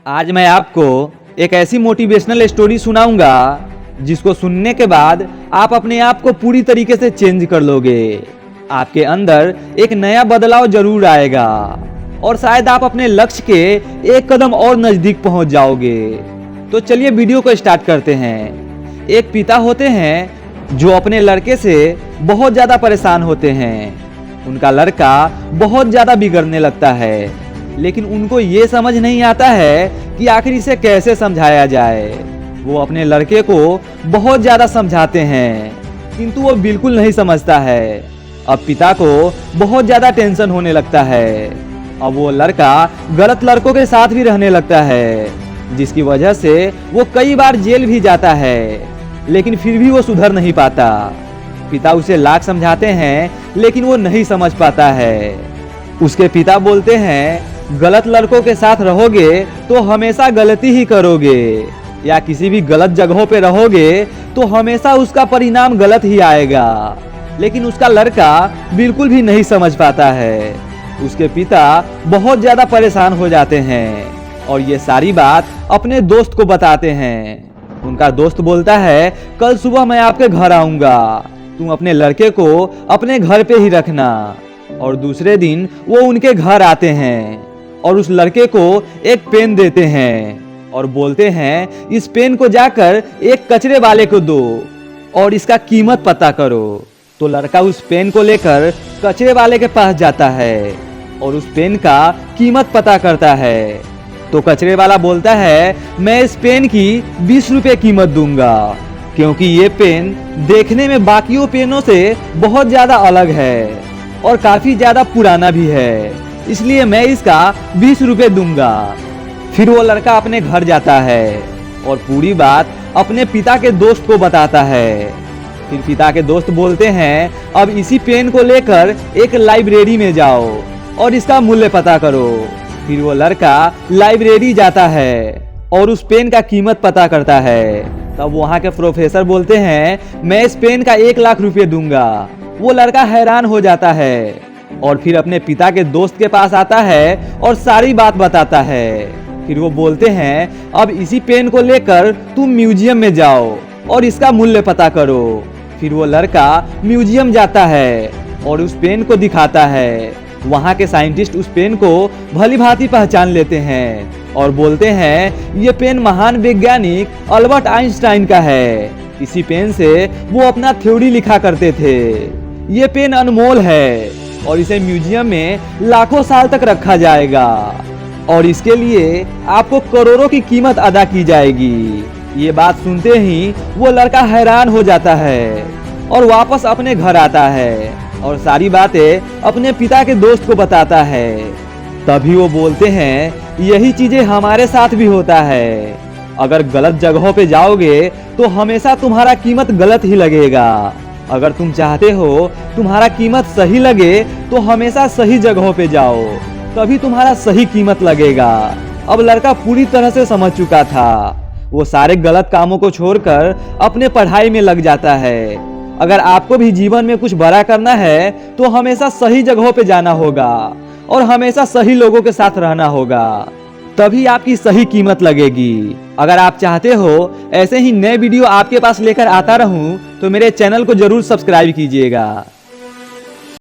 आज मैं आपको एक ऐसी मोटिवेशनल स्टोरी सुनाऊंगा जिसको सुनने के बाद आप अपने आप को पूरी तरीके से चेंज कर लोगे। आपके अंदर एक नया बदलाव जरूर आएगा और शायद आप अपने लक्ष्य के एक कदम और नजदीक पहुंच जाओगे। तो चलिए वीडियो को स्टार्ट करते हैं। एक पिता होते हैं जो अपने लड़के से बहुत ज्यादा परेशान होते हैं। उनका लड़का बहुत ज्यादा बिगड़ने लगता है, लेकिन उनको ये समझ नहीं आता है कि आखिर इसे कैसे समझाया जाए। वो अपने लड़के को बहुत ज्यादा समझाते हैं, किंतु वो बिल्कुल नहीं समझता है। अब पिता को बहुत ज्यादा टेंशन होने लगता है। अब वो लड़का गलत लड़कों के साथ भी रहने लगता है, जिसकी वजह से वो कई बार जेल भी जाता है, लेकिन फिर भी वो सुधर नहीं पाता। पिता उसे लाख समझाते हैं, लेकिन वो नहीं समझ पाता है। उसके पिता बोलते हैं, गलत लड़कों के साथ रहोगे तो हमेशा गलती ही करोगे, या किसी भी गलत जगहों पे रहोगे तो हमेशा उसका परिणाम गलत ही आएगा। लेकिन उसका लड़का बिल्कुल भी नहीं समझ पाता है। उसके पिता बहुत ज्यादा परेशान हो जाते हैं और ये सारी बात अपने दोस्त को बताते हैं। उनका दोस्त बोलता है, कल सुबह मैं आपके घर आऊंगा, तुम अपने लड़के को अपने घर पे ही रखना। और दूसरे दिन वो उनके घर आते हैं और उस लड़के को एक पेन देते हैं और बोलते हैं, इस पेन को जाकर एक कचरे वाले को दो और इसका कीमत पता करो। तो लड़का उस पेन को लेकर कचरे वाले के पास जाता है और उस पेन का कीमत पता करता है। तो कचरे वाला बोलता है, मैं इस पेन की 20 रुपए कीमत दूंगा, क्योंकि ये पेन देखने में बाकियों पेनों से बहुत ज्यादा अलग है और काफी ज्यादा पुराना भी है, इसलिए मैं इसका 20 रुपए दूंगा। फिर वो लड़का अपने घर जाता है और पूरी बात अपने पिता के दोस्त को बताता है। फिर पिता के दोस्त बोलते हैं, अब इसी पेन को लेकर एक लाइब्रेरी में जाओ और इसका मूल्य पता करो। फिर वो लड़का लाइब्रेरी जाता है और उस पेन का कीमत पता करता है। तब वहाँ के प्रोफेसर बोलते हैं, मैं इस पेन का 1 लाख रुपए दूंगा। वो लड़का हैरान हो जाता है और फिर अपने पिता के दोस्त के पास आता है और सारी बात बताता है। फिर वो बोलते हैं, अब इसी पेन को लेकर तुम म्यूजियम में जाओ और इसका मूल्य पता करो। फिर वो लड़का म्यूजियम जाता है और उस पेन को दिखाता है। वहाँ के साइंटिस्ट उस पेन को भली भांति पहचान लेते हैं और बोलते हैं, ये पेन महान वैज्ञानिक अल्बर्ट आइंस्टाइन का है। इसी पेन से वो अपना थ्योरी लिखा करते थे। ये पेन अनमोल है और इसे म्यूजियम में लाखों साल तक रखा जाएगा और इसके लिए आपको करोड़ों की कीमत अदा की जाएगी। ये बात सुनते ही वो लड़का हैरान हो जाता है और वापस अपने घर आता है और सारी बातें अपने पिता के दोस्त को बताता है। तभी वो बोलते हैं, यही चीजें हमारे साथ भी होता है। अगर गलत जगहों पे जाओगे तो हमेशा तुम्हारा कीमत गलत ही लगेगा। अगर तुम चाहते हो तुम्हारा कीमत सही लगे तो हमेशा सही जगहों पे जाओ, तभी तुम्हारा सही कीमत लगेगा। अब लड़का पूरी तरह से समझ चुका था। वो सारे गलत कामों को छोड़कर अपने पढ़ाई में लग जाता है। अगर आपको भी जीवन में कुछ बड़ा करना है तो हमेशा सही जगहों पे जाना होगा और हमेशा सही लोगों के साथ रहना होगा, तभी आपकी सही कीमत लगेगी। अगर आप चाहते हो ऐसे ही नए वीडियो आपके पास लेकर आता रहूं तो मेरे चैनल को जरूर सब्सक्राइब कीजिएगा।